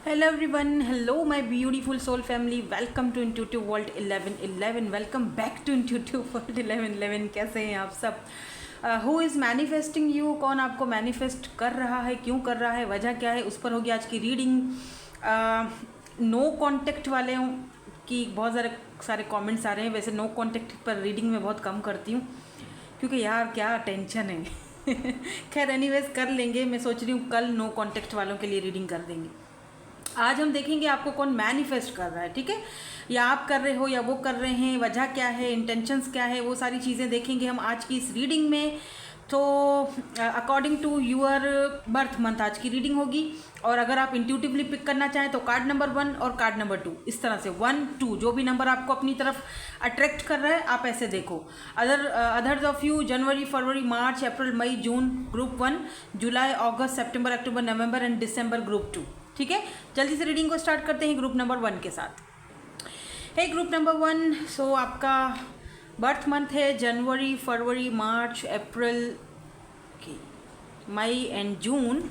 Hello everyone, hello my beautiful soul family, welcome to Intuitive World 1111, welcome back to Intuitive World 1111। कैसे हैं आप सब? Who is manifesting you, कौन आपको manifest कर रहा है, क्यों कर रहा है, वजह क्या है, उस पर होगी आज की रीडिंग। नो कॉन्टेक्ट वाले की बहुत सारे कमेंट्स आ रहे हैं। वैसे नो कॉन्टेक्ट पर रीडिंग में बहुत कम करती हूँ क्योंकि यार क्या टेंशन है। खैर एनीवेज कर लेंगे, मैं सोच रही हूँ कल नो कॉन्टेक्ट वालों के लिए रीडिंग कर देंगे। आज हम देखेंगे आपको कौन मैनिफेस्ट कर रहा है, ठीक है, या आप कर रहे हो या वो कर रहे हैं, वजह क्या है, इंटेंशंस क्या है, वो सारी चीज़ें देखेंगे हम आज की इस रीडिंग में। तो according to your birth month आज की रीडिंग होगी। और अगर आप इंट्यूटिवली पिक करना चाहें तो कार्ड नंबर 1 और कार्ड नंबर 2, इस तरह से 1 2 जो भी नंबर आपको अपनी तरफ अट्रैक्ट कर रहा है आप ऐसे देखो। Others of you January, February, March, April, May, June group 1, July, August, September, October, November and December group 2। ठीक है, जल्दी से रीडिंग को स्टार्ट करते हैं ग्रुप नंबर 1 के साथ। है ग्रुप नंबर 1, सो आपका बर्थ मंथ है जनवरी, February, March, April, May and June,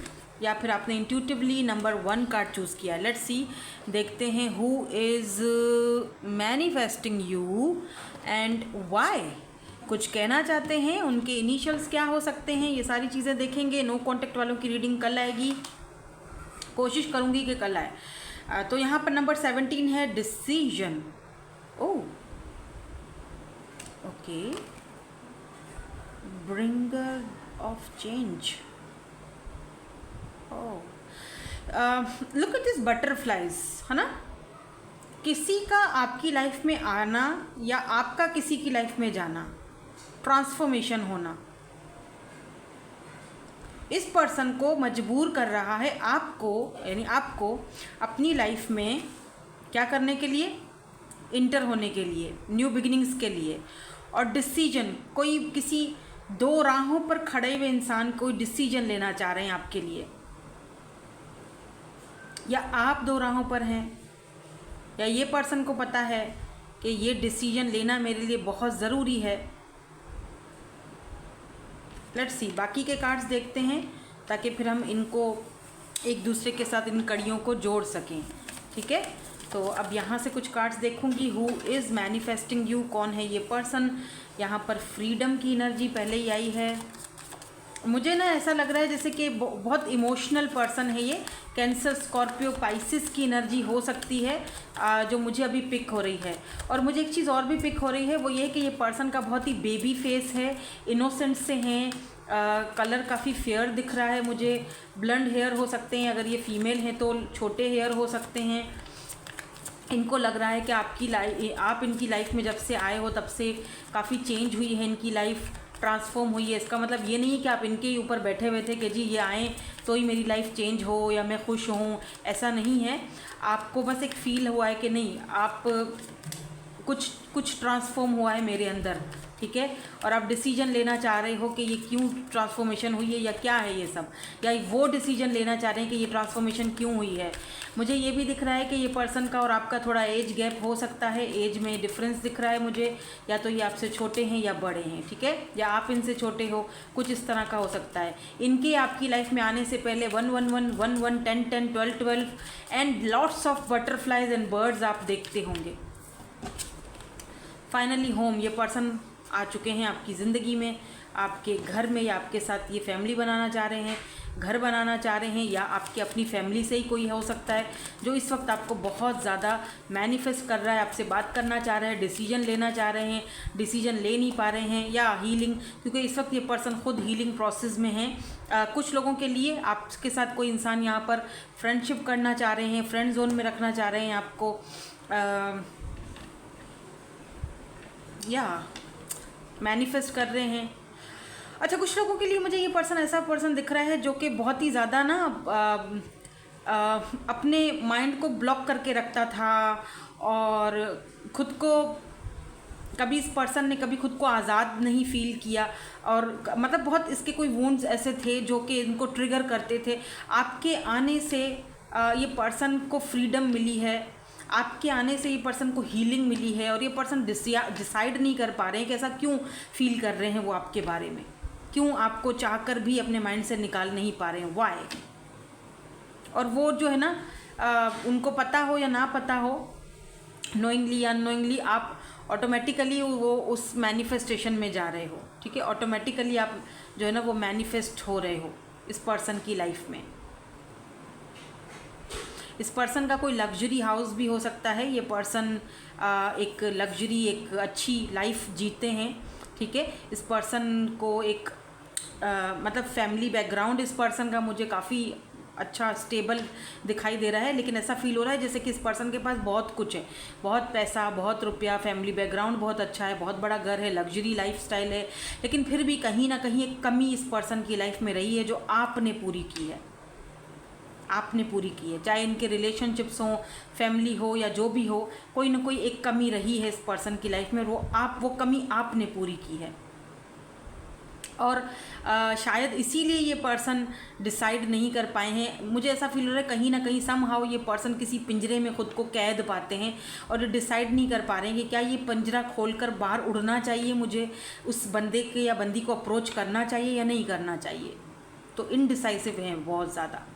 या फिर आपने इंट्यूटिवली नंबर 1 कार्ड चूज़ किया। लेट्स सी, देखते हैं who is manifesting you and why. कुछ कहना चाहते हैं, उनके इनिशियल्स क्या हो सकते हैं, ये सारी चीज़ें देखेंगे। नो कॉन्टेक्ट वालों की रीडिंग कल आएगी, कोशिश करूँगी कि कल आए। तो यहाँ पर नंबर 17 है decision. Oh okay, bringer of change. Oh look at this butterflies, है ना। किसी का आपकी लाइफ में आना या आपका किसी की लाइफ में जाना, ट्रांसफॉर्मेशन होना, इस पर्सन को मजबूर कर रहा है आपको, यानी आपको अपनी लाइफ में क्या करने के लिए, इंटर होने के लिए, न्यू बिगिनिंग्स के लिए। और डिसीजन, कोई किसी दो राहों पर खड़े हुए इंसान कोई डिसीजन लेना चाह रहे हैं आपके लिए, या आप दो राहों पर हैं, या ये पर्सन को पता है कि ये डिसीजन लेना मेरे लिए बहुत ज़रूरी है। लेट्स सी, बाकी के कार्ड्स देखते हैं ताकि फिर हम इनको एक दूसरे के साथ इन कड़ियों को जोड़ सकें, ठीक है। तो अब यहाँ से कुछ कार्ड्स देखूंगी। हु इज़ मैनिफेस्टिंग यू, कौन है ये पर्सन। यहाँ पर फ्रीडम की एनर्जी पहले ही आई है। मुझे ना ऐसा लग रहा है जैसे कि बहुत इमोशनल पर्सन है ये। कैंसर, स्कॉर्पियो, पाइसिस की एनर्जी हो सकती है जो मुझे अभी पिक हो रही है। और मुझे एक चीज़ और भी पिक हो रही है, वो ये कि ये पर्सन का बहुत ही बेबी फेस है, इनोसेंट से हैं, कलर काफ़ी फेयर दिख रहा है मुझे। ब्लंड हेयर हो सकते हैं, अगर ये फीमेल हैं तो छोटे हेयर हो सकते हैं। इनको लग रहा है कि आप इनकी लाइफ में जब से आए हो तब से काफ़ी चेंज हुई है, इनकी लाइफ ट्रांसफॉर्म हुई है। इसका मतलब ये नहीं है कि आप इनके ही ऊपर बैठे हुए थे कि जी ये आएँ तो ही मेरी लाइफ चेंज हो या मैं खुश हूँ, ऐसा नहीं है। आपको बस एक फ़ील हुआ है कि नहीं, आप कुछ ट्रांसफॉर्म हुआ है मेरे अंदर, ठीक है। और आप डिसीजन लेना चाह रहे हो कि ये क्यों ट्रांसफॉर्मेशन हुई है या क्या है ये सब, या वो डिसीजन लेना चाह रहे हैं कि ये ट्रांसफॉर्मेशन क्यों हुई है। मुझे ये भी दिख रहा है कि ये पर्सन का और आपका थोड़ा एज गैप हो सकता है, एज में डिफरेंस दिख रहा है मुझे। या तो ये आपसे छोटे हैं या बड़े हैं, ठीक है, या आप इनसे छोटे हो, कुछ इस तरह का हो सकता है। इनके आपकी लाइफ में आने से पहले 1 1 1 1 1 10 10 12 12 and lots of butterflies and birds आप देखते होंगे। फाइनली होम, ये पर्सन आ चुके हैं आपकी ज़िंदगी में, आपके घर में, या आपके साथ ये फैमिली बनाना चाह रहे हैं, घर बनाना चाह रहे हैं, या आपकी अपनी फैमिली से ही कोई हो सकता है जो इस वक्त आपको बहुत ज़्यादा मैनिफेस्ट कर रहा है, आपसे बात करना चाह रहा है, डिसीजन लेना चाह रहे हैं, डिसीजन ले नहीं पा रहे हैं, या हीलिंग, क्योंकि इस वक्त ये पर्सन खुद हीलिंग प्रोसेस में है। कुछ लोगों के लिए आपके साथ कोई इंसान यहाँ पर फ्रेंडशिप करना चाह रहे हैं, फ्रेंड जोन में रखना चाह रहे हैं आपको, या मैनिफेस्ट कर रहे हैं। अच्छा, कुछ लोगों के लिए मुझे ये पर्सन ऐसा पर्सन दिख रहा है जो कि बहुत ही ज़्यादा ना अपने माइंड को ब्लॉक करके रखता था, और खुद को कभी इस पर्सन ने कभी खुद को आज़ाद नहीं फील किया, और मतलब बहुत इसके कोई वुंड्स ऐसे थे जो कि इनको ट्रिगर करते थे। आपके आने से ये पर्सन को फ्रीडम मिली है, आपके आने से ये पर्सन को हीलिंग मिली है, और ये पर्सन डिसाइड नहीं कर पा रहे हैं कि ऐसा क्यों फील कर रहे हैं वो आपके बारे में, क्यों आपको चाहकर भी अपने माइंड से निकाल नहीं पा रहे हैं, वाई। और वो जो है ना उनको पता हो या ना पता हो, नोइंगली या अननोइंगली, आप ऑटोमेटिकली वो उस मैनिफेस्टेशन में जा रहे हो, ठीक है। ऑटोमेटिकली आप जो है ना वो मैनिफेस्ट हो रहे हो इस पर्सन की लाइफ में। इस पर्सन का कोई लग्जरी हाउस भी हो सकता है। ये पर्सन एक लग्जरी, एक अच्छी लाइफ जीते हैं, ठीक है। इस पर्सन को एक मतलब फैमिली बैकग्राउंड इस पर्सन का मुझे काफ़ी अच्छा स्टेबल दिखाई दे रहा है, लेकिन ऐसा फील हो रहा है जैसे कि इस पर्सन के पास बहुत कुछ है, बहुत पैसा, बहुत रुपया, फैमिली बैकग्राउंड बहुत अच्छा है, बहुत बड़ा घर है, लग्जरी लाइफस्टाइल है, लेकिन फिर भी कहीं ना कहीं एक कमी इस पर्सन की लाइफ में रही है जो आपने पूरी की है। आपने पूरी की है, चाहे इनके रिलेशनशिप्स हों, फैमिली हो या जो भी हो, कोई ना कोई एक कमी रही है इस पर्सन की लाइफ में, वो कमी आपने पूरी की है। और शायद इसीलिए ये पर्सन डिसाइड नहीं कर पाए हैं। मुझे ऐसा फील हो रहा है कहीं ना कहीं समहाउ ये पर्सन किसी पिंजरे में खुद को कैद पाते हैं और डिसाइड नहीं कर पा रहे हैं कि क्या ये पिंजरा खोलकर बाहर उड़ना चाहिए, मुझे उस बंदे के या बंदी को अप्रोच करना चाहिए या नहीं करना चाहिए। तो इनडिसाइसिव हैं बहुत ज़्यादा।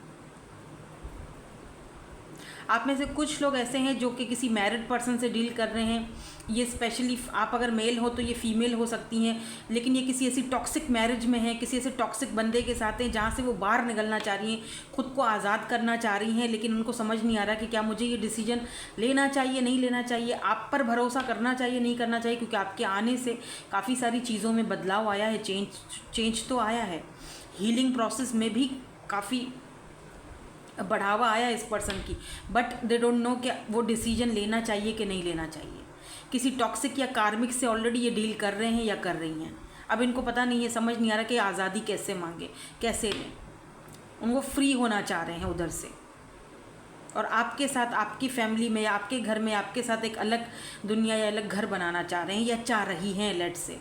आप में से कुछ लोग ऐसे हैं जो कि किसी मैरिड पर्सन से डील कर रहे हैं। ये स्पेशली आप अगर मेल हो तो ये फीमेल हो सकती हैं, लेकिन ये किसी ऐसी टॉक्सिक मैरिज में है, किसी ऐसे टॉक्सिक बंदे के साथ हैं जहाँ से वो बाहर निकलना चाह रही हैं, खुद को आज़ाद करना चाह रही हैं, लेकिन उनको समझ नहीं आ रहा कि क्या मुझे ये डिसीजन लेना चाहिए, नहीं लेना चाहिए, आप पर भरोसा करना चाहिए, नहीं करना चाहिए, क्योंकि आपके आने से काफ़ी सारी चीज़ों में बदलाव आया है, चेंज तो आया है, हीलिंग प्रोसेस में भी काफ़ी बढ़ावा आया इस पर्सन की, बट दे डोंट नो कि वो डिसीजन लेना चाहिए कि नहीं लेना चाहिए। किसी टॉक्सिक या कार्मिक से ऑलरेडी ये डील कर रहे हैं या कर रही हैं। अब इनको पता नहीं है, समझ नहीं आ रहा कि आज़ादी कैसे मांगे, कैसे लें। उनको फ्री होना चाह रहे हैं उधर से, और आपके साथ, आपकी फैमिली में या आपके घर में आपके साथ एक अलग दुनिया या अलग घर बनाना चाह रहे हैं या चाह रही हैं, लेट्स से।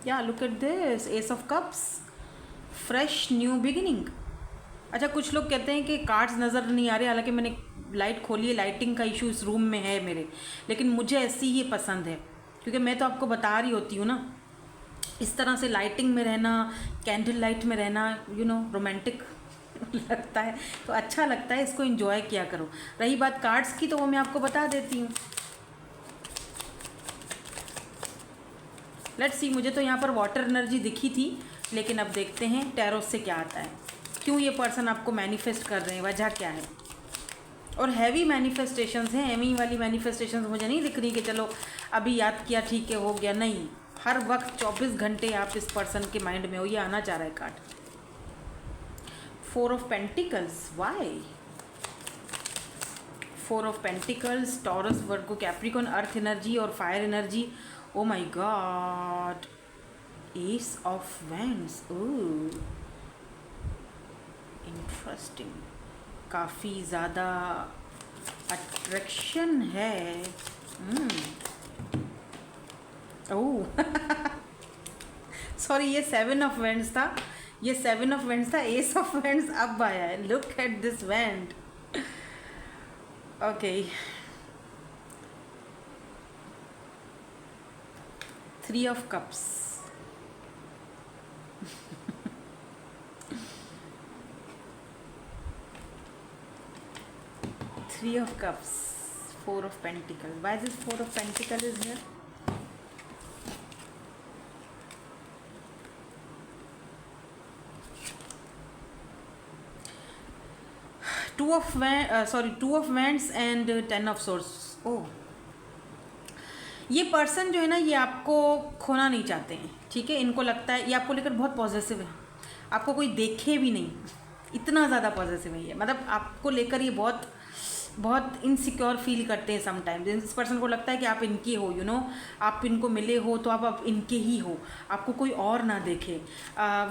या look at this, S of cups, fresh new beginning. अच्छा, कुछ लोग कहते हैं कि कार्ड्स नज़र नहीं आ रहे, हालांकि मैंने लाइट खोली है, लाइटिंग का इशू इस रूम में है मेरे, लेकिन मुझे ऐसी ही पसंद है, क्योंकि मैं तो आपको बता रही होती हूँ ना, इस तरह से लाइटिंग में रहना, कैंडल लाइट में रहना, यू नो, रोमांटिक लगता है, तो अच्छा लगता है, इसको एंजॉय किया करो। रही बात कार्ड्स की, तो वो मैं आपको बता देती हूँ। लेट्स सी, मुझे तो यहाँ पर वाटर एनर्जी दिखी थी, लेकिन अब देखते हैं टैरो से क्या आता है। क्यों ये पर्सन आपको मैनिफेस्ट कर रहे हैं, वजह क्या है। और हैवी मैनिफेस्टेशंस हैं, एमी वाली मैनिफेस्टेशंस मुझे नहीं दिख रही कि चलो अभी याद किया ठीक है हो गया, नहीं, हर वक्त 24 घंटे आप इस पर्सन के माइंड में हो। ये आना चाह रहा है card, 4 of pentacles. Why 4 of pentacles, Taurus, Virgo, Capricorn, earth energy और fire energy. Oh my God, ace of wands. Oh interesting, काफ़ी ज़्यादा अट्रैक्शन है। ओह सॉरी, ये 7 ऑफ वैंड्स था, ये 7 ऑफ वैंड्स था, एस ऑफ वैंड्स अब आया है। Look at this wand. Okay, 3 of cups, Three of Cups, 4 of Pentacles. Why this 4 of Pentacles is here? Two of Wands and 10 of Swords. Oh, ये person जो है ना, ये आपको खोना नहीं चाहते हैं, ठीक है। इनको लगता है ये आपको लेकर बहुत पॉजिटिव है, आपको कोई देखे भी नहीं, इतना ज़्यादा पॉजिटिव है ये, मतलब आपको लेकर ये बहुत बहुत इनसिक्योर फील करते हैं समटाइम्स। इस पर्सन को लगता है कि आप इनके हो, यू नो, आप इनको मिले हो तो आप इनके ही हो, आपको कोई और ना देखे।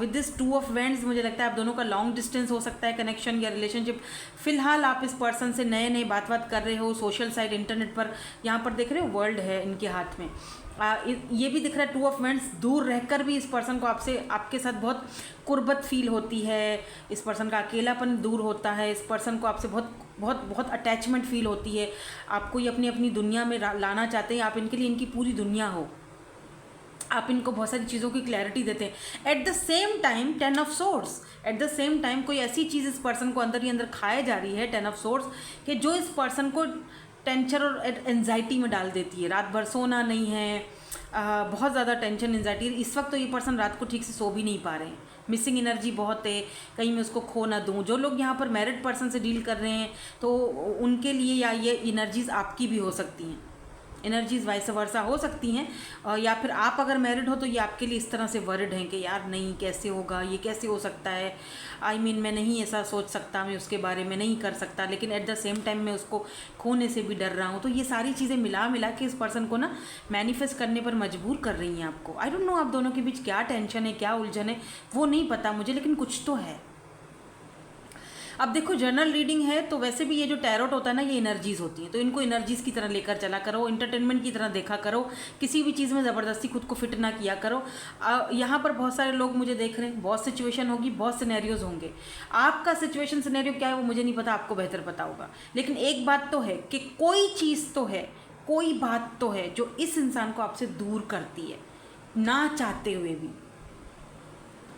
विद दिस 2 ऑफ वैंड्स मुझे लगता है आप दोनों का लॉन्ग डिस्टेंस हो सकता है, कनेक्शन या रिलेशनशिप। फिलहाल आप इस पर्सन से नए नए बात कर रहे हो, सोशल साइट, इंटरनेट पर। यहाँ पर देख रहे हो वर्ल्ड है इनके हाथ में। ये भी दिख रहा है 2 ऑफ वैंड्स, दूर रहकर भी इस पर्सन को आपके साथ बहुत कुर्बत फील होती है, इस पर्सन का अकेलापन दूर होता है, इस पर्सन को आपसे बहुत बहुत बहुत अटैचमेंट फील होती है, आपको ये अपनी अपनी दुनिया में लाना चाहते हैं, आप इनके लिए इनकी पूरी दुनिया हो। आप इनको बहुत सारी चीज़ों की क्लैरिटी देते हैं। At the same time 10 of source, at the same time कोई ऐसी चीज़ इस पर्सन को अंदर ही अंदर खाए जा रही है 10 ऑफ सोर्स, कि जो इस पर्सन को टेंशन और एनजाइटी में डाल देती है। रात भर सोना नहीं है, बहुत ज़्यादा टेंशन एनजाइटी। इस वक्त तो ये पर्सन रात को ठीक से सो भी नहीं पा रहे हैं, मिसिंग एनर्जी बहुत है, कहीं मैं उसको खो ना दूँ। जो लोग यहाँ पर मैरिड पर्सन से डील कर रहे हैं तो उनके लिए या ये एनर्जीज़ आपकी भी हो सकती हैं, एनर्जीज़ वाइस वर्सा हो सकती हैं, या फिर आप अगर मैरिड हो तो ये आपके लिए इस तरह से वर्ड हैं कि यार नहीं, कैसे होगा, ये कैसे हो सकता है, आई मीन मैं नहीं ऐसा सोच सकता, मैं उसके बारे में नहीं कर सकता, लेकिन एट द सेम टाइम मैं उसको खोने से भी डर रहा हूँ। तो ये सारी चीज़ें मिला मिला के इस पर्सन को ना मैनिफेस्ट करने पर मजबूर कर रही हैं आपको। आई डोंट नो आप दोनों के बीच क्या टेंशन है, क्या उलझन है, वो नहीं पता मुझे, लेकिन कुछ तो है। अब देखो जर्नल रीडिंग है तो वैसे भी ये जो टैरोट होता है ना, ये एनर्जीज़ होती हैं, तो इनको एनर्जीज़ की तरह लेकर चला करो, इंटरटेनमेंट की तरह देखा करो, किसी भी चीज़ में ज़बरदस्ती खुद को फिट ना किया करो। यहाँ पर बहुत सारे लोग मुझे देख रहे हैं, बहुत सिचुएशन होगी, बहुत सिनेरियोज होंगे। आपका सिचुएशन सिनेरियो क्या है वो मुझे नहीं पता, आपको बेहतर पता होगा, लेकिन एक बात तो है कि कोई चीज़ तो है, कोई बात तो है जो इस इंसान को आपसे दूर करती है, ना चाहते हुए भी।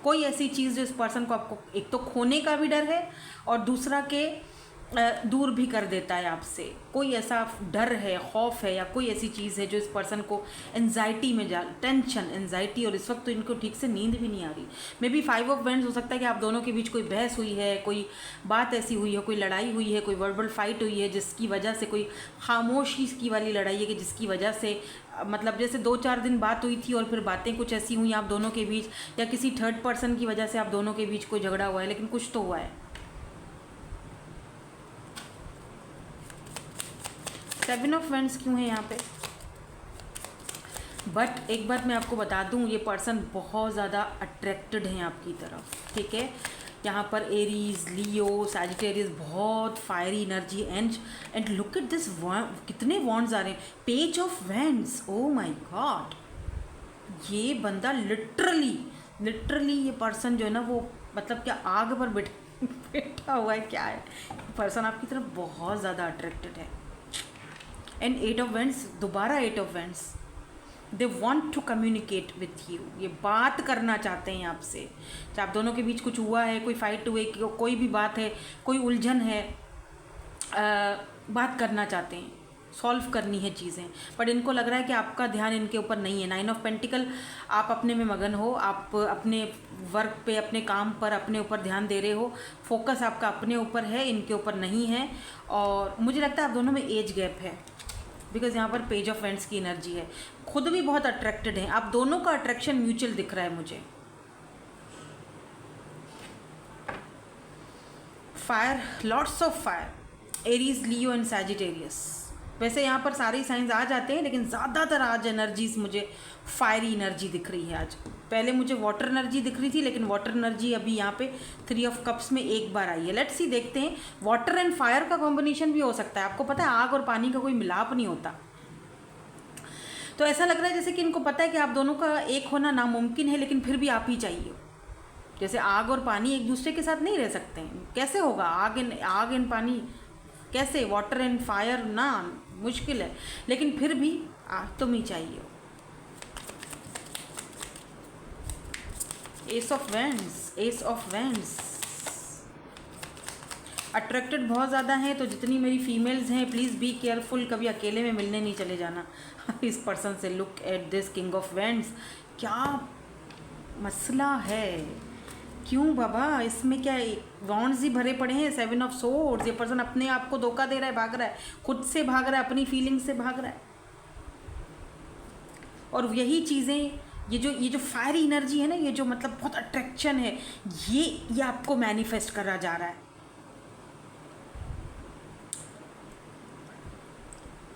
कोई ऐसी चीज़ जो इस पर्सन को आपको एक तो खोने का भी डर है और दूसरा के दूर भी कर देता है आपसे। कोई ऐसा डर है, खौफ है, या कोई ऐसी चीज़ है जो इस पर्सन को एनजाइटी में टेंशन, एनजाइटी, और इस वक्त तो इनको ठीक से नींद भी नहीं आ रही। मे बी 5 ऑफ वेंड्स हो सकता है कि आप दोनों के बीच कोई बहस हुई है, कोई बात ऐसी हुई है, कोई लड़ाई हुई है, कोई वर्बल फाइट हुई है, जिसकी वजह से, कोई खामोशी की वाली लड़ाई है कि जिसकी वजह से मतलब जैसे 2-4 दिन बात हुई थी और फिर बातें कुछ ऐसी हुई आप दोनों के बीच, या किसी थर्ड पर्सन की वजह से आप दोनों के बीच कोई झगड़ा हुआ है, लेकिन कुछ तो हुआ है। 7 ऑफ वेंड्स क्यों है यहाँ पे? बट एक बात मैं आपको बता दूँ, ये पर्सन बहुत ज़्यादा अट्रैक्टेड हैं आपकी तरफ, ठीक है। यहाँ पर एरीज, लियो, सैजिटेरियस, बहुत fiery energy. And look at this, कितने वॉन्ड्स आ रहे हैं, page of wands, O my God. ये बंदा लिटरली ये पर्सन जो है ना, वो मतलब क्या आग पर बैठा हुआ है, क्या है, पर्सन आपकी तरफ बहुत ज़्यादा अट्रैक्टेड है। एंड 8 ऑफ वेंड्स, दोबारा 8 of wands, they want to communicate with you, ये बात करना चाहते हैं आपसे। चाहे आप दोनों के बीच कुछ हुआ है, कोई फाइट हुए, कोई भी बात है, कोई उलझन है, बात करना चाहते हैं, सॉल्व करनी है चीज़ें, बट इनको लग रहा है कि आपका ध्यान इनके ऊपर नहीं है। 9 ऑफ पेंटिकल, आप अपने में मगन हो, आप अपने वर्क पे, अपने काम पर, अपने ऊपर ध्यान दे रहे हो, फोकस आपका अपने ऊपर है, इनके ऊपर नहीं है। और मुझे लगता है आप दोनों में एज गैप है, बिकॉज यहाँ पर पेज ऑफ वेंड्स की एनर्जी है। खुद भी बहुत अट्रैक्टेड हैं, आप दोनों का अट्रैक्शन म्यूचुअल दिख रहा है मुझे। Fire, lots of fire, Aries, Leo and Sagittarius. वैसे यहाँ पर सारे साइंस आ जाते हैं, लेकिन ज़्यादातर आज एनर्जीज मुझे फायरी एनर्जी दिख रही है आज। पहले मुझे वाटर एनर्जी दिख रही थी, लेकिन वाटर एनर्जी अभी यहाँ पे 3 ऑफ कप्स में एक बार आई है। लेट्स सी, देखते हैं, वाटर एंड फायर का कॉम्बिनेशन भी हो सकता है। आपको पता है आग और पानी का कोई मिलाप नहीं होता, तो ऐसा लग रहा है जैसे कि इनको पता है कि आप दोनों का एक होना नामुमकिन है, लेकिन फिर भी आप ही चाहिए। जैसे आग और पानी एक दूसरे के साथ नहीं रह सकते हैं, कैसे होगा आग एंड पानी, कैसे वाटर एंड फायर, ना, मुश्किल है, लेकिन फिर भी तुम ही चाहिए। एस ऑफ वेंड्स, अट्रैक्टेड बहुत ज़्यादा हैं, तो जितनी मेरी फीमेल्स हैं प्लीज़ बी केयरफुल, कभी अकेले में मिलने नहीं चले जाना इस पर्सन से। Look at this king of vends, क्या मसला है, क्यों बाबा, इसमें क्या वॉन्ड्स ही भरे पड़े हैं। 7 ऑफ सोर्ड्स, ये पर्सन अपने आप को धोखा दे रहा है, भाग रहा है, खुद से भाग रहा है, अपनी फीलिंग से भाग रहा है। और यही चीज़ें, ये जो फायरी एनर्जी है ना, ये जो मतलब बहुत अट्रैक्शन है, ये आपको मैनिफेस्ट करा जा रहा है।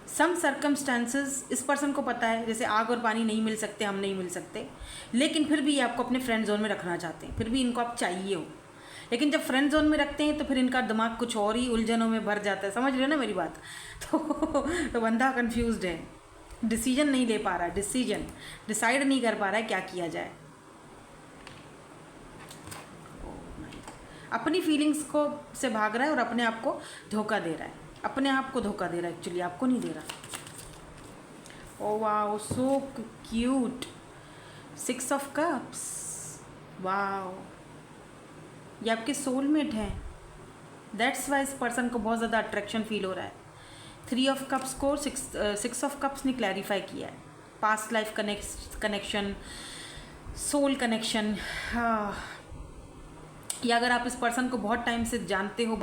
सम सर्कमस्टांसेस, इस पर्सन को पता है जैसे आग और पानी नहीं मिल सकते, हम नहीं मिल सकते, लेकिन फिर भी ये आपको अपने फ्रेंड जोन में रखना चाहते हैं, फिर भी इनको आप चाहिए हो। लेकिन जब फ्रेंड जोन में रखते हैं तो फिर इनका दिमाग कुछ और ही उलझनों में भर जाता है, समझ रहे हो ना मेरी बात। तो बंदा कंफ्यूज्ड है, डिसीजन नहीं ले पा रहा है, डिसाइड नहीं कर पा रहा है क्या किया जाए। अपनी फीलिंग्स को से भाग रहा है और अपने आप को धोखा दे रहा है, अपने आप को धोखा दे रहा है, एक्चुअली आपको नहीं दे रहा। Oh wow, so cute, 6 of cups, wow, ये आपके सोलमेट हैं। दैट्स वाई इस पर्सन को बहुत ज़्यादा अट्रैक्शन फील हो रहा है। 3 ऑफ कप्स को 6 ऑफ कप्स ने क्लैरिफाई किया है। Past life connection, soul connection, या अगर आप इस पर्सन को बहुत टाइम से जानते हो,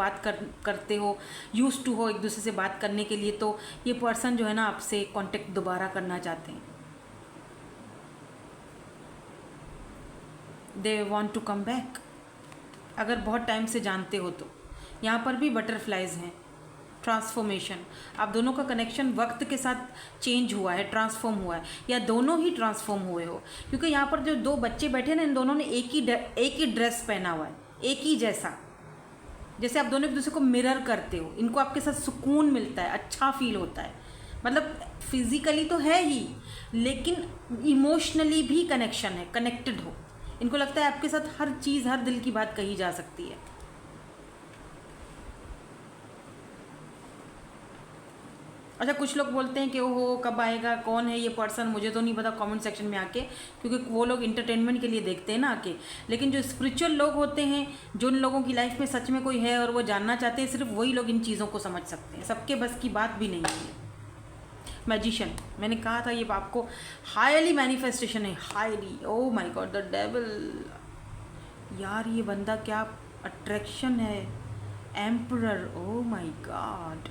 करते हो, यूज टू हो एक दूसरे से बात करने के लिए, तो ये पर्सन जो है ना आपसे कांटेक्ट दोबारा करना चाहते हैं। They want to come back, अगर बहुत टाइम से जानते हो तो। यहाँ पर भी बटरफ्लाइज हैं, ट्रांसफॉर्मेशन। आप दोनों का कनेक्शन वक्त के साथ चेंज हुआ है, ट्रांसफॉर्म हुआ है, या दोनों ही ट्रांसफॉर्म हुए हो, क्योंकि यहाँ पर जो 2 बच्चे बैठे ना, इन दोनों ने एक ही ड्रेस पहना हुआ है, एक ही जैसा। जैसे आप दोनों एक दूसरे को मिरर करते हो। इनको आपके साथ सुकून मिलता है, अच्छा फील होता है। मतलब फिजिकली तो है ही, लेकिन इमोशनली भी कनेक्शन है, कनेक्टेड हो। इनको लगता है आपके साथ हर चीज़, हर दिल की बात कही जा सकती है। अच्छा, कुछ लोग बोलते हैं कि ओहो कब आएगा, कौन है ये पर्सन, मुझे तो नहीं पता, कमेंट सेक्शन में आके, क्योंकि वो लोग इंटरटेनमेंट के लिए देखते हैं ना आके। लेकिन जो स्पिरिचुअल लोग होते हैं, जो उन लोगों की लाइफ में सच में कोई है और वो जानना चाहते हैं, सिर्फ वही लोग इन चीज़ों को समझ सकते हैं। सबके बस की बात भी नहीं है। मैजिशियन, मैंने कहा था ये आपको हाईली मैनिफेस्टेशन है, highly. Oh my God, the devil, यार ये बंदा क्या अट्रैक्शन है। एम्परर, ओह माय गॉड,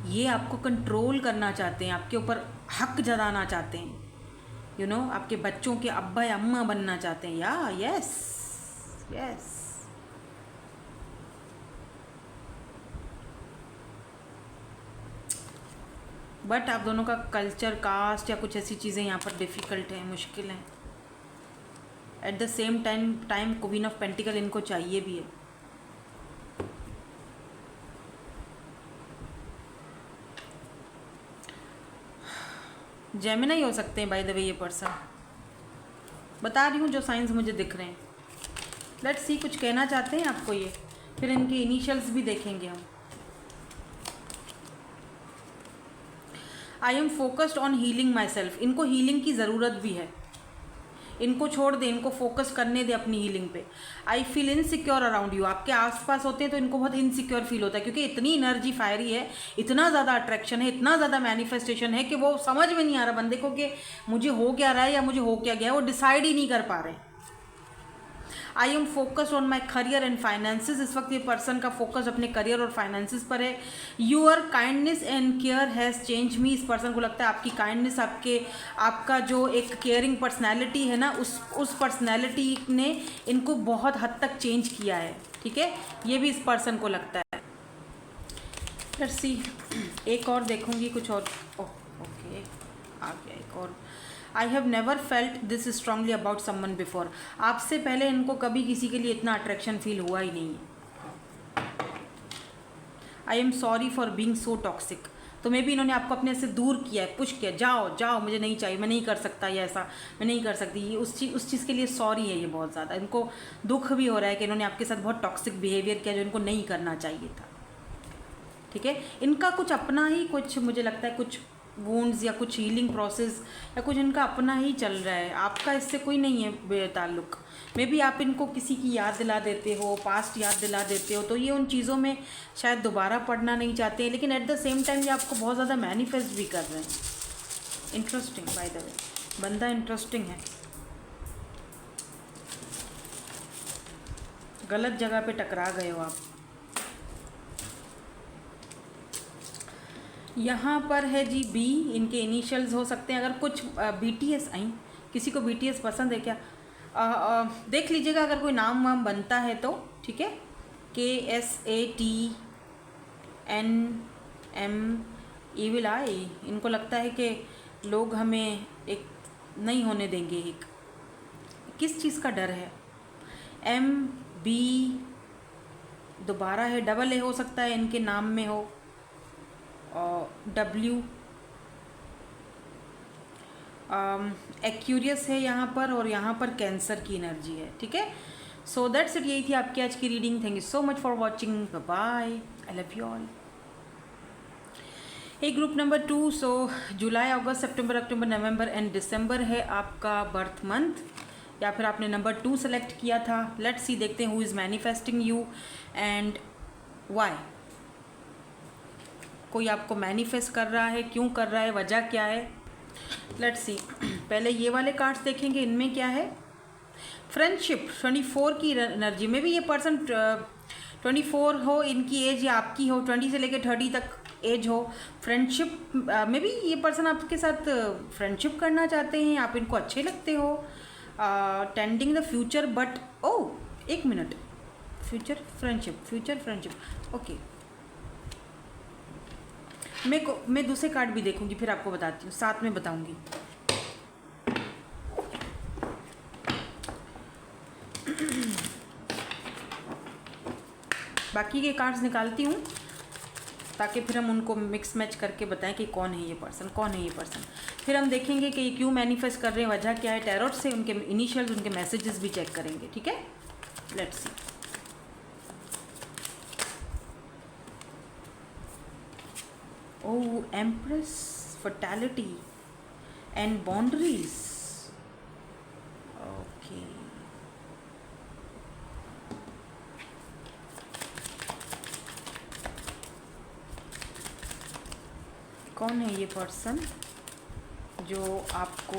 ये आपको कंट्रोल करना चाहते हैं, आपके ऊपर हक जताना चाहते हैं। यू नो, आपके बच्चों के अब्बा या अम्मा बनना चाहते हैं। या यस यस, बट आप दोनों का कल्चर, कास्ट या कुछ ऐसी चीज़ें यहाँ पर डिफ़िकल्ट हैं, मुश्किल हैं। At the same time queen of pentacle इनको चाहिए भी है। जेमिनी हो सकते हैं बाय द वे ये पर्सन, बता रही हूँ जो साइंस मुझे दिख रहे हैं। लेट्स सी, कुछ कहना चाहते हैं आपको ये, फिर इनके इनिशियल्स भी देखेंगे हम। I am focused on healing my self, इनको हीलिंग की ज़रूरत भी है। इनको छोड़ दें, इनको फोकस करने दें अपनी हीलिंग पे। I feel insecure around you, आपके आसपास होते हैं तो इनको बहुत इनसिक्योर फील होता है, क्योंकि इतनी एनर्जी फायरी है, इतना ज़्यादा अट्रैक्शन है, इतना ज़्यादा मैनिफेस्टेशन है कि वो समझ में नहीं आ रहा बंदे को कि मुझे हो क्या रहा है या मुझे हो क्या गया है, वो डिसाइड ही नहीं कर पा रहे। I am focused on my career and finances, इस वक्त ये पर्सन का फोकस अपने करियर और फाइनेंसिस पर है। Your kindness and care has change me, इस पर्सन को लगता है आपकी काइंडनेस, आपका जो एक केयरिंग पर्सनैलिटी है ना, उस पर्सनैलिटी ने इनको बहुत हद तक चेंज किया है। ठीक है, ये भी इस पर्सन को लगता है। लेट्स सी, एक और देखूंगी कुछ और। ओके, आ गया एक और। I have never felt this strongly about someone before, आपसे पहले इनको कभी किसी के लिए इतना अट्रैक्शन फील हुआ ही नहीं है। I am sorry for being so toxic, तो मे भी इन्होंने आपको अपने से दूर किया है, पुश किया, जाओ जाओ मुझे नहीं चाहिए, मैं नहीं कर सकता, ये ऐसा मैं नहीं कर सकती, ये उस चीज़ के लिए सॉरी है। ये बहुत ज़्यादा इनको दुख भी हो रहा है कि इन्होंने आपके साथ बहुत टॉक्सिक बिहेवियर किया जो इनको नहीं करना चाहिए था। ठीक है, इनका कुछ अपना ही, कुछ मुझे लगता है कुछ वुंड्स या कुछ हीलिंग प्रोसेस या कुछ इनका अपना ही चल रहा है, आपका इससे कोई नहीं है बेताल्लुक। मे बी आप इनको किसी की याद दिला देते हो, पास्ट याद दिला देते हो, तो ये उन चीज़ों में शायद दोबारा पढ़ना नहीं चाहते हैं, लेकिन एट द सेम टाइम ये आपको बहुत ज़्यादा मैनिफेस्ट भी कर रहे हैं। इंटरेस्टिंग, बाय द वे बंदा इंटरेस्टिंग है। गलत जगह पे टकरा गए हो आप। यहाँ पर है जी बी, इनके इनिशियल्स हो सकते हैं। अगर कुछ BTS आई, किसी को BTS पसंद है क्या? देख लीजिएगा अगर कोई नाम वाम बनता है तो। ठीक है, KSATNM इविल आई, इनको लगता है कि लोग हमें एक नहीं होने देंगे। एक किस चीज़ का डर है? MB दोबारा है, AA हो सकता है इनके नाम में हो, W एक्यूरियस है यहाँ पर, और यहाँ पर कैंसर की एनर्जी है। ठीक है, सो दैट्स इट, यही थी आपकी आज की reading. Thank you so much for watching, bye, I love you all. एक ग्रुप नंबर 2, सो जुलाई, अगस्त, सितंबर, अक्टूबर, नवंबर एंड दिसंबर है आपका बर्थ मंथ, या फिर आपने नंबर 2 सेलेक्ट किया था। लेट्स सी, देखते हैं who is manifesting you and why. कोई आपको मैनिफेस्ट कर रहा है, क्यों कर रहा है, वजह क्या है? लेट्स सी, पहले ये वाले कार्ड्स देखेंगे, इनमें क्या है। फ्रेंडशिप 24 की एनर्जी में भी ये पर्सन 24 हो इनकी एज या आपकी हो, 20 से लेकर 30 तक एज हो। फ्रेंडशिप में भी ये पर्सन आपके साथ फ्रेंडशिप करना चाहते हैं, आप इनको अच्छे लगते हो। टेंडिंग द फ्यूचर बट एक मिनट, फ्यूचर फ्रेंडशिप ओके। मैं दूसरे कार्ड भी देखूंगी, फिर आपको बताती हूँ, साथ में बताऊंगी। बाकी के कार्ड्स निकालती हूँ ताकि फिर हम उनको मिक्स मैच करके बताएं कि कौन है ये पर्सन। फिर हम देखेंगे कि ये क्यों मैनिफेस्ट कर रहे हैं, वजह क्या है। टैरोट से उनके इनिशियल्स, उनके मैसेजेस भी चेक करेंगे, ठीक है। Let's see. Oh, empress, fertility and boundaries. Okay, कौन है ये पर्सन जो आपको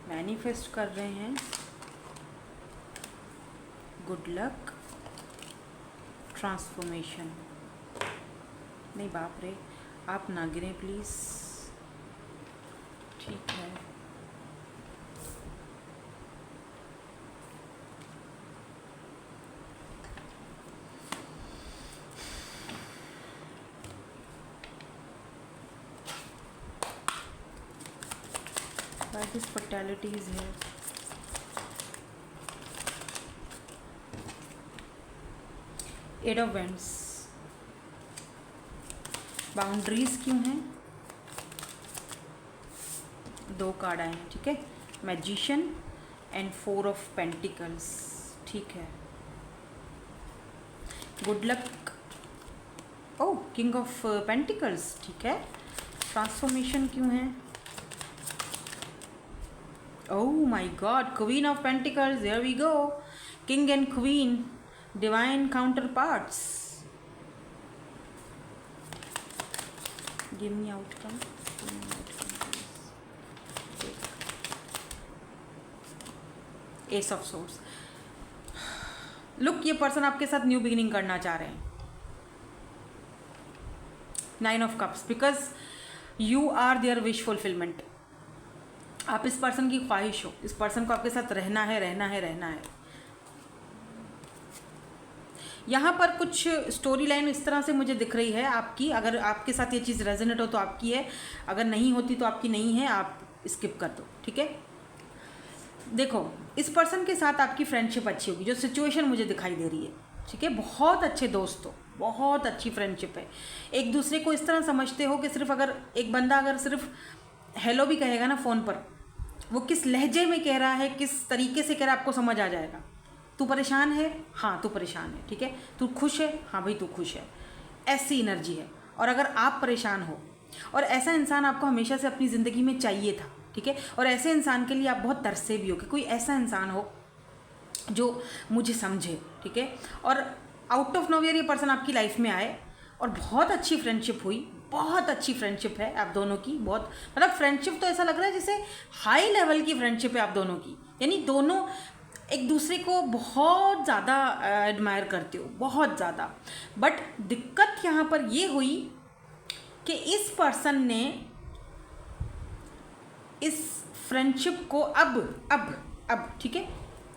मैनिफेस्ट कर रहे हैं? Good luck, transformation. नहीं बाप रे, आप ना गिरें प्लीज़, ठीक है। Why this fatality is here? Eight of wands. Boundaries क्यों हैं? 2 कार्ड आए हैं, ठीक है। मैजिशियन एंड 4 ऑफ पेंटिकल्स, ठीक है। Good luck, oh king of pentacles, ठीक है। ट्रांसफॉर्मेशन क्यों है? Oh my God, Queen of Pentacles, there we go. King and Queen, divine counterparts. Give me outcome. Ace of Swords. Look, ये person आपके साथ new beginning करना चाह रहे हैं। 9 of Cups, because you are their wish fulfillment. आप इस person की ख्वाहिश हो, इस पर्सन को आपके साथ रहना है। यहाँ पर कुछ स्टोरी लाइन इस तरह से मुझे दिख रही है आपकी। अगर आपके साथ ये चीज़ रेजोनेट हो तो आपकी है, अगर नहीं होती तो आपकी नहीं है, आप स्किप कर दो, ठीक है। देखो, इस पर्सन के साथ आपकी फ्रेंडशिप अच्छी होगी, जो सिचुएशन मुझे दिखाई दे रही है, ठीक है। बहुत अच्छे दोस्त हो, बहुत अच्छी फ्रेंडशिप है। एक दूसरे को इस तरह समझते हो कि सिर्फ अगर एक बंदा अगर सिर्फ हेलो भी कहेगा ना फ़ोन पर, वो किस लहजे में कह रहा है, किस तरीके से कह रहा है, आपको समझ आ जाएगा। तू परेशान है, हाँ तू परेशान है, ठीक है। तू खुश है, हाँ भाई तू खुश है। ऐसी एनर्जी है। और अगर आप परेशान हो, और ऐसा इंसान आपको हमेशा से अपनी ज़िंदगी में चाहिए था, ठीक है। और ऐसे इंसान के लिए आप बहुत तरसे भी हो कि कोई ऐसा इंसान हो जो मुझे समझे, ठीक है। और आउट ऑफ नोवेयर ये पर्सन आपकी लाइफ में आए और बहुत अच्छी फ्रेंडशिप हुई, बहुत अच्छी फ्रेंडशिप है आप दोनों की। बहुत मतलब फ्रेंडशिप तो ऐसा लग रहा है जैसे हाई लेवल की फ्रेंडशिप है आप दोनों की, यानी दोनों एक दूसरे को बहुत ज़्यादा एडमायर करते हो, बहुत ज़्यादा। बट दिक्कत यहाँ पर ये हुई कि इस पर्सन ने इस फ्रेंडशिप को अब ठीक है,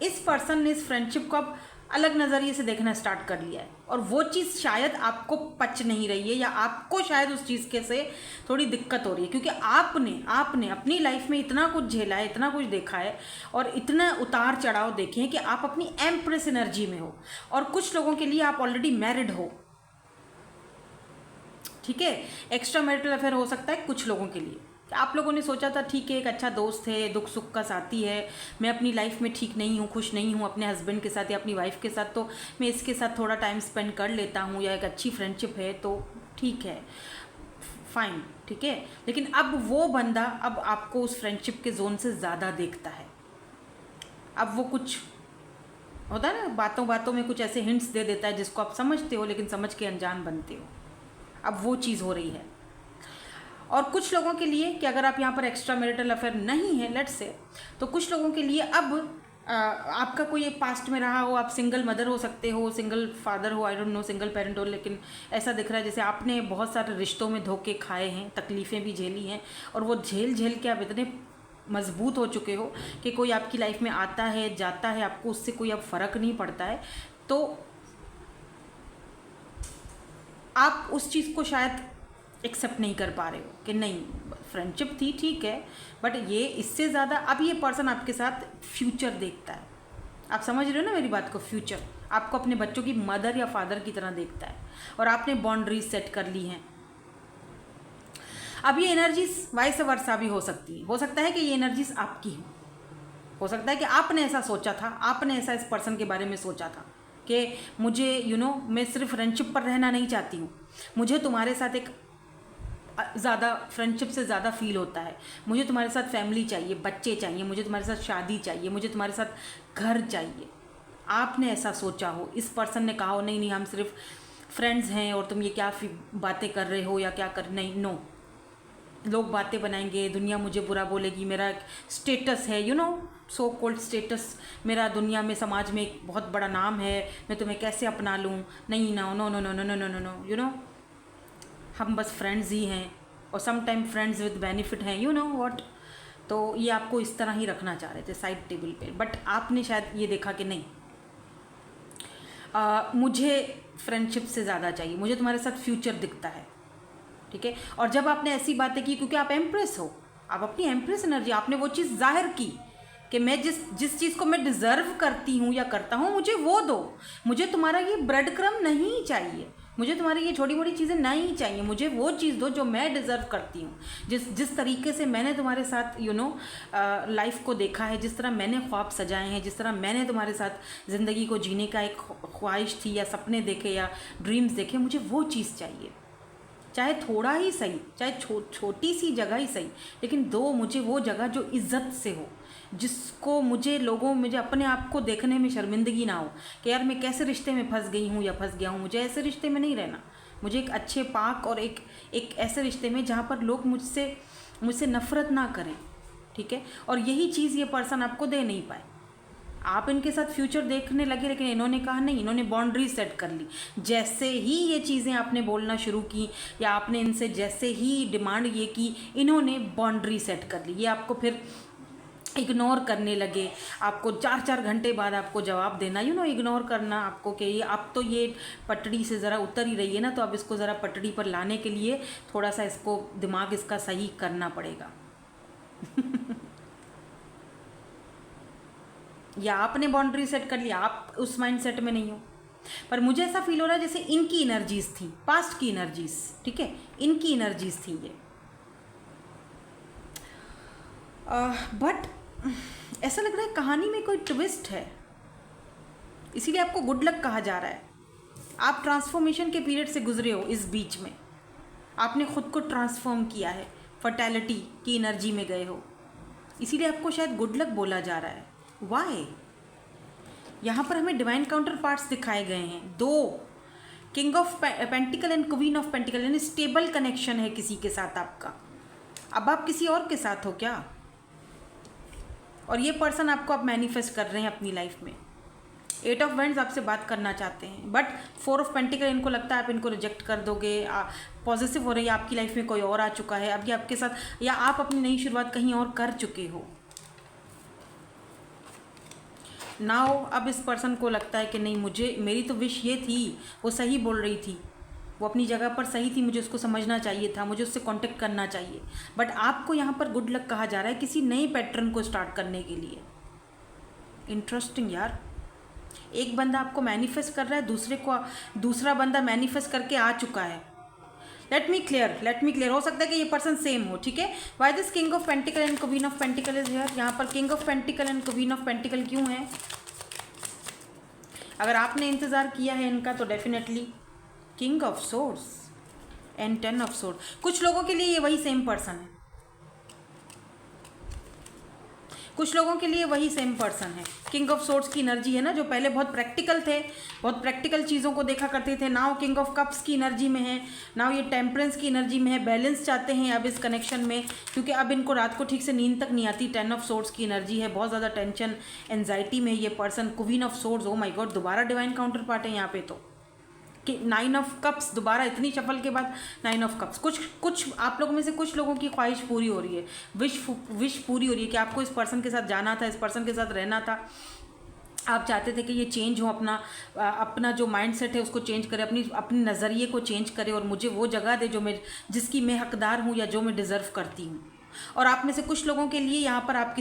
इस पर्सन ने इस फ्रेंडशिप को अब अलग नज़रिए से देखना स्टार्ट कर लिया है। और वो चीज़ शायद आपको पच नहीं रही है, या आपको शायद उस चीज़ के से थोड़ी दिक्कत हो रही है, क्योंकि आपने अपनी लाइफ में इतना कुछ झेला है, इतना कुछ देखा है, और इतना उतार चढ़ाव देखे हैं कि आप अपनी एम्प्रेस एनर्जी में हो। और कुछ लोगों के लिए आप ऑलरेडी मैरिड हो, ठीक है। एक्स्ट्रा मैरिटल अफेयर हो सकता है कुछ लोगों के लिए। आप लोगों ने सोचा था ठीक है, एक अच्छा दोस्त है, दुख सुख का साथी है, मैं अपनी लाइफ में ठीक नहीं हूँ, खुश नहीं हूँ अपने हस्बैंड के साथ या अपनी वाइफ के साथ, तो मैं इसके साथ थोड़ा टाइम स्पेंड कर लेता हूँ, या एक अच्छी फ्रेंडशिप है तो ठीक है। फाइन, ठीक है, लेकिन अब वो बंदा अब आपको उस फ्रेंडशिप के जोन से ज़्यादा देखता है। अब वो कुछ होता है ना, बातों बातों में कुछ ऐसे हिंट्स दे देता है जिसको आप समझते हो लेकिन समझ के अनजान बनते हो। अब वो चीज़ हो रही है। और कुछ लोगों के लिए कि अगर आप यहाँ पर एक्स्ट्रा मैरिटल अफेयर नहीं है लेट्स से, तो कुछ लोगों के लिए अब आपका कोई पास्ट में रहा हो, आप सिंगल मदर हो सकते हो, सिंगल फादर हो, I don't know, single parent हो, लेकिन ऐसा दिख रहा है जैसे आपने बहुत सारे रिश्तों में धोखे खाए हैं, तकलीफ़ें भी झेली हैं, और वो झेल के आप इतने मजबूत हो चुके हो कि कोई आपकी लाइफ में आता है जाता है, आपको उससे कोई अब फ़र्क नहीं पड़ता है। तो आप उस चीज़ को शायद एक्सेप्ट नहीं कर पा रहे हो कि नहीं, फ्रेंडशिप थी ठीक है, बट ये इससे ज़्यादा अब ये पर्सन आपके साथ फ्यूचर देखता है। आप समझ रहे हो ना मेरी बात को? फ्यूचर आपको अपने बच्चों की मदर या फादर की तरह देखता है, और आपने बाउंड्रीज सेट कर ली हैं। अब ये एनर्जीज वाइस वर्सा भी हो सकती है। हो सकता है कि ये एनर्जीज आपकी हो सकता है कि आपने ऐसा सोचा था, आपने ऐसा इस पर्सन के बारे में सोचा था कि मुझे मैं सिर्फ फ्रेंडशिप पर रहना नहीं चाहती हूँ, मुझे तुम्हारे साथ एक ज़्यादा फ्रेंडशिप से ज़्यादा फील होता है, मुझे तुम्हारे साथ फैमिली चाहिए, बच्चे चाहिए, मुझे तुम्हारे साथ शादी चाहिए, मुझे तुम्हारे साथ घर चाहिए। आपने ऐसा सोचा हो, इस पर्सन ने कहा हो नहीं नहीं हम सिर्फ फ्रेंड्स हैं और तुम ये क्या बातें कर रहे हो या क्या कर, नहीं, नो, लोग बातें बनाएंगे, दुनिया मुझे बुरा बोलेगी, मेरा स्टेटस है, सो कॉल्ड स्टेटस, मेरा दुनिया में समाज में एक बहुत बड़ा नाम है, मैं तुम्हें कैसे अपना लूँ, नहीं, no no no no no no no no हम बस फ्रेंड्स ही हैं, और some time friends with benefit हैं, व्हाट। तो ये आपको इस तरह ही रखना चाह रहे थे साइड टेबल पे, बट आपने शायद ये देखा कि नहीं, मुझे फ्रेंडशिप से ज़्यादा चाहिए, मुझे तुम्हारे साथ फ्यूचर दिखता है, ठीक है। और जब आपने ऐसी बातें की, क्योंकि आप एम्प्रेस हो, आप अपनी एम्प्रेस एनर्जी, आपने वो चीज़ जाहिर की कि मैं जिस चीज़ को मैं डिज़र्व करती हूँ या करता हूँ, मुझे वो दो, मुझे तुम्हारा ये ब्रेड क्रम्ब नहीं चाहिए, मुझे तुम्हारी ये छोटी मोटी चीज़ें नहीं चाहिए, मुझे वो चीज़ दो जो मैं डिज़र्व करती हूँ, जिस तरीके से मैंने तुम्हारे साथ लाइफ को देखा है, जिस तरह मैंने ख्वाब सजाए हैं, जिस तरह मैंने तुम्हारे साथ ज़िंदगी को जीने का एक ख्वाहिश थी या सपने देखे या ड्रीम्स देखे, मुझे वो चीज़ चाहिए, चाहे थोड़ा ही सही, चाहे छोटी सी जगह ही सही, लेकिन दो मुझे वो जगह जो इज़्ज़त से हो, जिसको मुझे अपने आप को देखने में शर्मिंदगी ना हो कि यार मैं कैसे रिश्ते में फंस गई हूँ या फंस गया हूँ, मुझे ऐसे रिश्ते में नहीं रहना, मुझे एक अच्छे पाक और एक ऐसे रिश्ते में जहाँ पर लोग मुझसे नफ़रत ना करें, ठीक है। और यही चीज़ ये पर्सन आपको दे नहीं पाए। आप इनके साथ फ्यूचर देखने लगे, लेकिन इन्होंने कहा नहीं, इन्होंने बाउंड्री सेट कर ली। जैसे ही ये चीज़ें आपने बोलना शुरू की या आपने इनसे जैसे ही डिमांड ये की, इन्होंने बाउंड्री सेट कर ली। ये आपको फिर इग्नोर करने लगे, आपको 4-4 घंटे बाद आपको जवाब देना, इग्नोर करना आपको कि ये अब तो ये पटड़ी से ज़रा उतर ही रही है ना, तो अब इसको ज़रा पटड़ी पर लाने के लिए थोड़ा सा इसको दिमाग इसका सही करना पड़ेगा। या आपने बाउंड्री सेट कर लिया, आप उस माइंड सेट में नहीं हो। पर मुझे ऐसा फील हो रहा है जैसे इनकी एनर्जीज थी, पास्ट की एनर्जीज, ठीक है, इनकी एनर्जीज थी ये। बट ऐसा लग रहा है कहानी में कोई ट्विस्ट है, इसीलिए आपको गुड लक कहा जा रहा है। आप ट्रांसफॉर्मेशन के पीरियड से गुजरे हो, इस बीच में आपने खुद को ट्रांसफॉर्म किया है, फर्टैलिटी की एनर्जी में गए हो, इसीलिए आपको शायद गुड लक बोला जा रहा है। वाई? यहाँ पर हमें डिवाइन काउंटर पार्ट्स दिखाए गए हैं, 2 king of pentacle and queen of pentacle, यानी स्टेबल कनेक्शन है किसी के साथ आपका। अब आप किसी और के साथ हो क्या? और ये पर्सन आपको आप मैनिफेस्ट कर रहे हैं अपनी लाइफ में। 8 ऑफ वैंड्स आपसे बात करना चाहते हैं, बट 4 ऑफ पेंटिकल इनको लगता है आप इनको रिजेक्ट कर दोगे, पॉजिटिव हो रही है, आपकी लाइफ में कोई और आ चुका है, अब ये आपके साथ, या आप अपनी नई शुरुआत कहीं और कर चुके हो। नाउ अब इस पर्सन को लगता है कि नहीं, मेरी तो विश ये थी, वो सही बोल रही थी, वो अपनी जगह पर सही थी, मुझे उसको समझना चाहिए था, मुझे उससे कांटेक्ट करना चाहिए। बट आपको यहाँ पर गुड लक कहा जा रहा है किसी नए पैटर्न को स्टार्ट करने के लिए। इंटरेस्टिंग यार, एक बंदा आपको मैनिफेस्ट कर रहा है, दूसरा बंदा मैनिफेस्ट करके आ चुका है। लेट मी क्लियर, हो सकता है कि ये पर्सन सेम हो, ठीक है। Why this king of pentacle and queen of pentacle is here? यहाँ पर king of pentacle and queen of pentacle क्यों है? अगर आपने इंतज़ार किया है इनका, तो definitely king of source, and 10 of sword. कुछ लोगों के लिए ये वही सेम पर्सन है, कुछ लोगों के लिए वही सेम पर्सन है। किंग ऑफ सोर्ड्स की एनर्जी है ना, जो पहले बहुत प्रैक्टिकल थे, बहुत प्रैक्टिकल चीज़ों को देखा करते थे, नाउ किंग ऑफ कप्स की एनर्जी में है, नाउ ये टेम्परेंस की एनर्जी में है, बैलेंस चाहते हैं अब इस कनेक्शन में, क्योंकि अब इनको रात को ठीक से नींद तक नहीं आती। 10 ऑफ सोर्ड्स की एनर्जी है, बहुत ज़्यादा टेंशन एंजाइटी में ये person. Queen of swords, O my God, दोबारा डिवाइन काउंटर पार्ट है यहाँ पे तो, कि 9 ऑफ कप्स दोबारा, इतनी शफल के बाद 9 ऑफ कप्स। कुछ आप लोगों में से कुछ लोगों की ख्वाहिश पूरी हो रही है, विश पूरी हो रही है कि आपको इस पर्सन के साथ जाना था, इस पर्सन के साथ रहना था। आप चाहते थे कि ये चेंज हो, अपना जो माइंडसेट है उसको चेंज करे, अपने नज़रिए को चेंज करे और मुझे वो जगह दे जिसकी मैं हकदार हूँ या जो मैं डिज़र्व करती हूँ। और आप में से कुछ लोगों के लिए यहाँ पर आप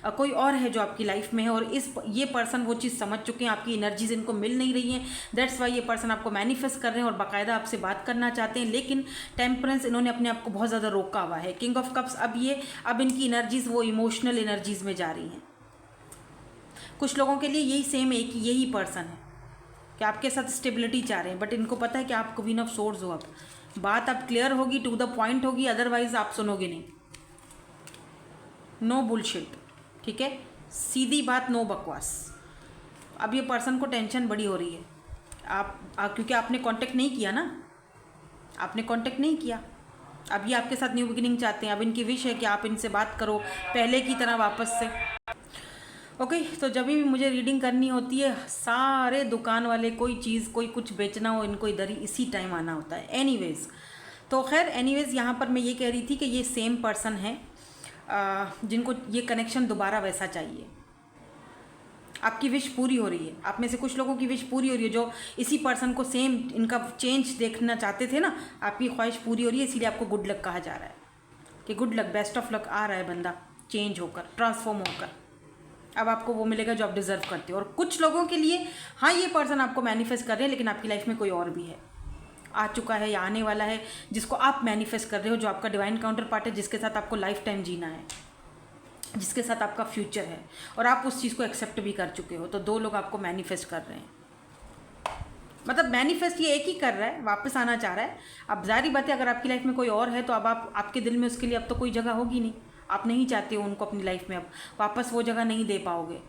कोई और है जो आपकी लाइफ में है, और ये पर्सन वो चीज़ समझ चुके हैं, आपकी एनर्जीज इनको मिल नहीं रही हैं। दैट्स वाई ये पर्सन आपको मैनिफेस्ट कर रहे हैं और बाकायदा आपसे बात करना चाहते हैं, लेकिन टेम्परेंस, इन्होंने अपने आप को बहुत ज़्यादा रोका हुआ है। किंग ऑफ कप्स, अब इनकी एनर्जीज वो इमोशनल एनर्जीज में जा रही हैं। कुछ लोगों के लिए यही पर्सन है कि आपके साथ स्टेबिलिटी चाह रहे हैं, बट इनको पता है कि आप क्वीन ऑफ सोर्ड्स हो। अब बात अब क्लियर होगी, टू द पॉइंट होगी, अदरवाइज आप सुनोगे नहीं। नो बुलशिट, ठीक है, सीधी बात, नो बकवास। अब ये पर्सन को टेंशन बड़ी हो रही है, क्योंकि आपने कांटेक्ट नहीं किया ना, आपने कांटेक्ट नहीं किया। अब ये आपके साथ न्यू बिगिनिंग चाहते हैं। अब इनकी विश है कि आप इनसे बात करो पहले की तरह वापस से। ओके, तो जब भी मुझे रीडिंग करनी होती है, सारे दुकान वाले कोई चीज़, कोई कुछ बेचना हो, इनको इधर ही इसी टाइम आना होता है। एनीवेज, तो खैर एनीवेज, यहाँ पर मैं ये कह रही थी कि ये सेम पर्सन है जिनको ये कनेक्शन दोबारा वैसा चाहिए। आपकी विश पूरी हो रही है, आप में से कुछ लोगों की विश पूरी हो रही है जो इसी पर्सन को सेम इनका चेंज देखना चाहते थे ना, आपकी ख्वाहिश पूरी हो रही है। इसीलिए आपको गुड लक कहा जा रहा है कि good luck, best of luck आ रहा है बंदा चेंज होकर, ट्रांसफॉर्म होकर। अब आपको वो मिलेगा जो आप डिज़र्व करते हो। और कुछ लोगों के लिए हाँ, ये पर्सन आपको मैनिफेस्ट कर रहे हैं, लेकिन आपकी लाइफ में कोई और भी है, आ चुका है या आने वाला है, जिसको आप मैनिफेस्ट कर रहे हो, जो आपका डिवाइन काउंटर पार्ट है, जिसके साथ आपको लाइफ टाइम जीना है, जिसके साथ आपका फ्यूचर है, और आप उस चीज़ को एक्सेप्ट भी कर चुके हो। तो 2 लोग आपको मैनिफेस्ट कर रहे हैं, मतलब मैनिफेस्ट ये एक ही कर रहा है, वापस आना चाह रहा है। अब जारी बात है, अगर आपकी लाइफ में कोई और है तो अब आपके दिल में उसके लिए अब तो कोई जगह होगी नहीं। आप नहीं चाहते हो उनको अपनी लाइफ में, अब वापस वो जगह नहीं दे पाओगे।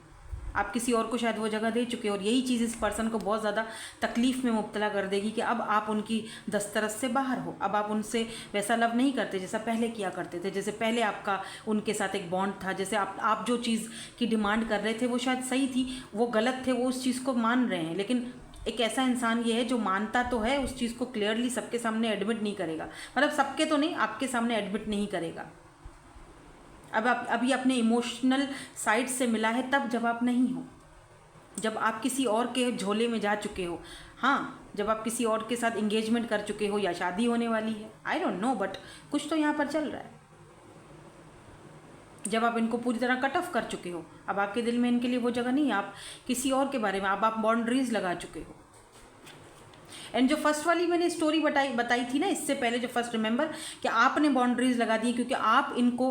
आप किसी और को शायद वो जगह दे चुके हो, और यही चीज़ इस पर्सन को बहुत ज़्यादा तकलीफ़ में मुब्तला कर देगी कि अब आप उनकी दस्तरस से बाहर हो। अब आप उनसे वैसा लव नहीं करते जैसा पहले किया करते थे, जैसे पहले आपका उनके साथ एक बॉन्ड था। जैसे आप जो चीज़ की डिमांड कर रहे थे वो शायद सही थी, वो गलत थे, वो उस चीज़ को मान रहे हैं। लेकिन एक ऐसा इंसान ये है जो मानता तो है, उस चीज़ को क्लियरली सबके सामने एडमिट नहीं करेगा, मतलब सबके तो नहीं, आपके सामने एडमिट नहीं करेगा। अब आप अभी अपने इमोशनल साइड से मिला है तब, जब आप नहीं हो, जब आप किसी और के झोले में जा चुके हो। हाँ, जब आप किसी और के साथ इंगेजमेंट कर चुके हो या शादी होने वाली है, आई डोंट नो, बट कुछ तो यहाँ पर चल रहा है। जब आप इनको पूरी तरह कट ऑफ कर चुके हो, अब आपके दिल में इनके लिए वो जगह नहीं है, आप किसी और के बारे में अब आप बाउंड्रीज लगा चुके हो। एंड जो फर्स्ट वाली मैंने स्टोरी बताई थी ना इससे पहले, जो फर्स्ट, रिमेंबर कि आपने बाउंड्रीज लगा दी क्योंकि आप इनको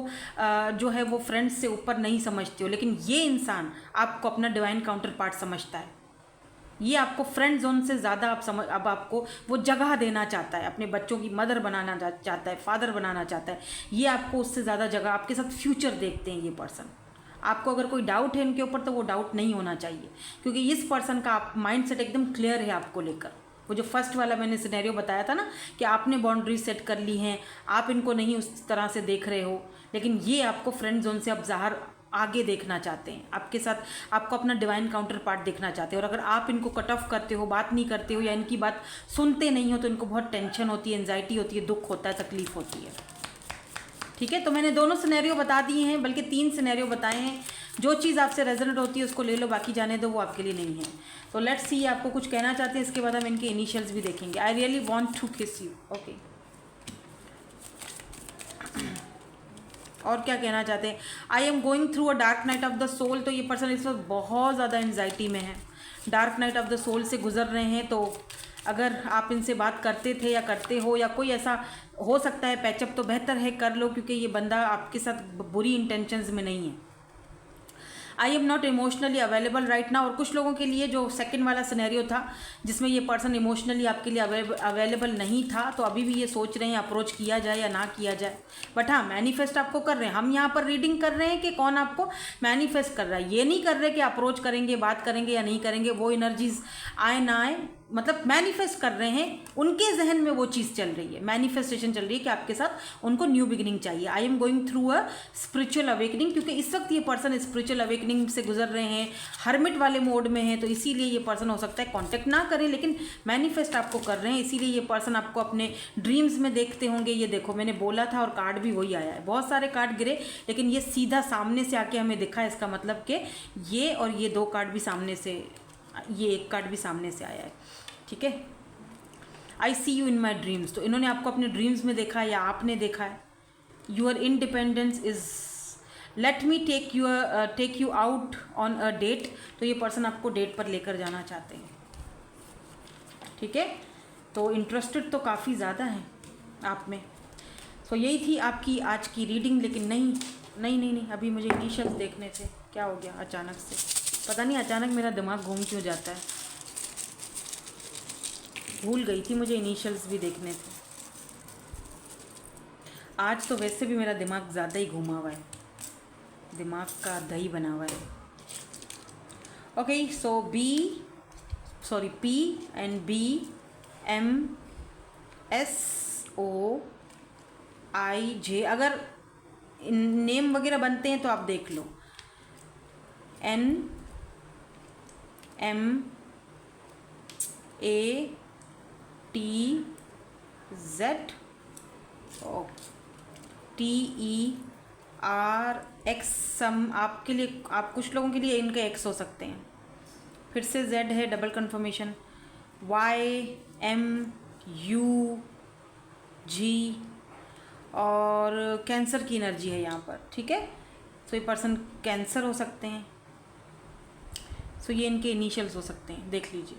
जो है वो फ्रेंड्स से ऊपर नहीं समझते हो, लेकिन ये इंसान आपको अपना डिवाइन काउंटर पार्ट समझता है। ये आपको फ्रेंड जोन से ज़्यादा अब आपको वो जगह देना चाहता है, अपने बच्चों की मदर बनाना चाहता है, फादर बनाना चाहता है। ये आपको उससे ज़्यादा जगह, आपके साथ फ्यूचर देखते हैं ये पर्सन। आपको अगर कोई डाउट है इनके ऊपर तो वो डाउट नहीं होना चाहिए, क्योंकि इस पर्सन का माइंड सेट एकदम क्लियर है आपको लेकर। वो जो फर्स्ट वाला मैंने सिनेरियो बताया था ना कि आपने बाउंड्री सेट कर ली हैं, आप इनको नहीं उस तरह से देख रहे हो, लेकिन ये आपको फ्रेंड जोन से अब ज़ाहिर आगे देखना चाहते हैं, आपके साथ आपको अपना डिवाइन काउंटर पार्ट देखना चाहते हैं। और अगर आप इनको कट ऑफ करते हो, बात नहीं करते हो या इनकी बात सुनते नहीं हो, तो इनको बहुत टेंशन होती है, एंजाइटी होती है, दुख होता है, तकलीफ़ होती है। ठीक है, तो मैंने दोनों सिनेरियो बता दिए हैं, बल्कि 3 सिनेरियो बताए हैं। जो चीज़ आपसे रेजोनेट होती है उसको ले लो, बाकी जाने दो, वो आपके लिए नहीं है। तो लेट्स सी आपको कुछ कहना चाहते हैं, इसके बाद हम इनके इनिशियल्स भी देखेंगे। I really want to kiss you, okay. और क्या कहना चाहते हैं? I am going through a dark night of the soul. तो ये पर्सन इस वक्त बहुत ज़्यादा एंजाइटी में है, dark night of the soul से गुजर रहे हैं। तो अगर आप इनसे बात करते थे या करते हो, या कोई ऐसा हो सकता है पैचअप, तो बेहतर है कर लो, क्योंकि ये बंदा आपके साथ बुरी इंटेंशंस में नहीं है। I am not emotionally available right now. और कुछ लोगों के लिए जो सेकंड वाला सिनेरियो था जिसमें ये पर्सन इमोशनली आपके लिए अवेलेबल नहीं था, तो अभी भी ये सोच रहे हैं अप्रोच किया जाए या ना किया जाए। बट हाँ, मैनिफेस्ट आपको कर रहे हैं। हम यहाँ पर रीडिंग कर रहे हैं कि कौन आपको मैनिफेस्ट कर रहा है, ये नहीं कर रहे कि अप्रोच करेंगे, बात करेंगे या नहीं करेंगे, वो एनर्जीज आए ना आए, मतलब मैनिफेस्ट कर रहे हैं। उनके जहन में वो चीज़ चल रही है, मैनिफेस्टेशन चल रही है कि आपके साथ उनको न्यू बिगिनिंग चाहिए। आई am going through a spiritual awakening, क्योंकि इस वक्त ये पर्सन स्पिरिचुअल अवेकनिंग से गुजर रहे हैं, हर्मिट वाले मोड में हैं, तो इसीलिए ये पर्सन हो सकता है कांटेक्ट ना करें, लेकिन मैनिफेस्ट आपको कर रहे हैं। इसीलिए ये पर्सन आपको अपने ड्रीम्स में देखते होंगे। ये देखो, मैंने बोला था और कार्ड भी वही आया है। बहुत सारे कार्ड गिरे, लेकिन ये सीधा सामने से आके हमें दिखा है। इसका मतलब कि ये और ये दो कार्ड भी सामने से, ये एक कार्ड भी सामने से आया है, ठीक है। आई सी यू इन माई ड्रीम्स, तो इन्होंने आपको अपने ड्रीम्स में देखा है या आपने देखा है। Your independence is, let me take you out on a date, तो ये पर्सन आपको डेट पर लेकर जाना चाहते हैं, ठीक है। तो इंटरेस्टेड तो काफ़ी ज़्यादा है आप में। तो यही थी आपकी आज की रीडिंग, लेकिन नहीं, अभी मुझे इनिशियल्स देखने थे। क्या हो गया अचानक से, पता नहीं अचानक मेरा दिमाग घूम क्यों जाता है, भूल गई थी, मुझे इनिशियल्स भी देखने थे। आज तो वैसे भी मेरा दिमाग ज़्यादा ही घूमा हुआ है, दिमाग का दही बना हुआ है। Okay, so P and B M S O I J, अगर नेम वगैरह बनते हैं तो आप देख लो। N M A T Z O T E R X, सम आपके लिए, आप कुछ लोगों के लिए इनके X हो सकते हैं। फिर से Z है, double confirmation, Y M U G, और कैंसर की एनर्जी है यहाँ पर, ठीक है। सो ये पर्सन कैंसर हो सकते हैं, सो ये इनके इनिशियल्स हो सकते हैं, देख लीजिए।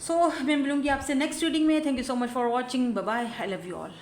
सो मैं मिलूँगी आपसे नेक्स्ट रीडिंग में। Thank you so much for watching, bye bye, I love you all.